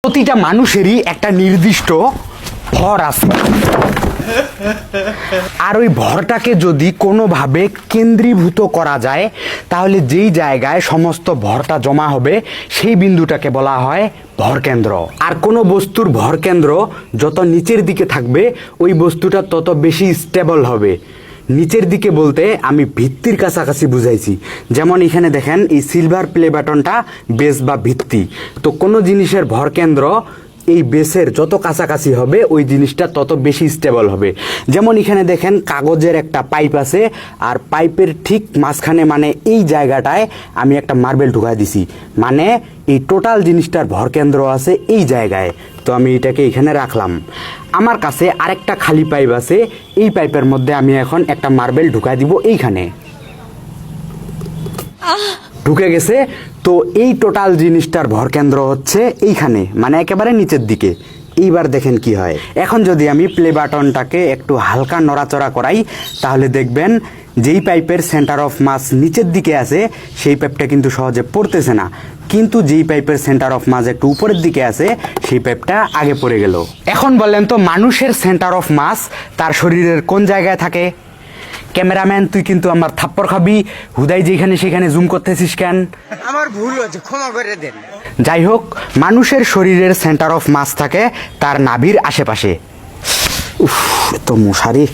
প্রতিটা মানুষেরই একটা নির্দিষ্ট ভর আছে, আর ওই ভরটাকে যদি কোনোভাবে কেন্দ্রীভূত করা যায় তাহলে যেই জায়গায় সমস্ত ভরটা জমা হবে সেই বিন্দুটাকে বলা হয় ভরকেন্দ্র। আর কোনো বস্তুর ভরকেন্দ্র যত নিচের দিকে থাকবে ওই বস্তুটা তত বেশি স্টেবল হবে। নিচের দিকে বলতে আমি ভিত্তির কাছাকাছি বুঝাইছি। যেমন এখানে দেখেন এই সিলভার প্লে বাটনটা বেস বা ভিত্তি, তো কোনো জিনিসের ভরকেন্দ্র এই বেসের যত কাছাকাছি হবে ওই জিনিসটা তত বেশি স্টেবল হবে। যেমন এখানে দেখেন কাগজের একটা পাইপ আছে, আর পাইপের ঠিক মাঝখানে মানে এই জায়গাটায় আমি একটা মার্বেল ঢুকাই দিছি, মানে এই টোটাল জিনিসটার ভরকেন্দ্র আছে এই জায়গায়। তো আমি এটাকে এখানে রাখলাম। আমার কাছে আরেকটা খালি পাইপ আছে, এই পাইপের মধ্যে আমি এখন একটা মার্বেল ঢুকাই দিব এইখানে, ঢুকে গেছে। তো এই টোটাল জিনিসটার ভরকেন্দ্র হচ্ছে এইখানে, মানে একেবারে নিচের দিকে। এইবার দেখেন কি হয়। এখন যদি আমি প্লে বাটনটাকে একটু হালকা নড়াচড়া করাই তাহলে দেখবেন যেই পাইপের সেন্টার অফ মাস নিচের দিকে আছে সেই পাইপটা কিন্তু সহজে পড়তেছে না, কিন্তু যেই পাইপের সেন্টার অফ মাস একটু উপরের দিকে আছে সেই পাইপটা আগে পড়ে গেল। এখন বলেন তো মানুষের সেন্টার অফ মাস তার শরীরের কোন জায়গায় থাকে? ক্যামেরাম্যান তুই কিন্তু আমার থাপ্পড় খাবি, হুদাই যেখানে সেখানে জুম করতেছিস কেন? আমার ভুল হচ্ছে, ক্ষমা করে দেন। যাই হোক, মানুষের শরীরের সেন্টার অফ মাস থাকে তার নাভির আশেপাশে। উফ, তো মশারি।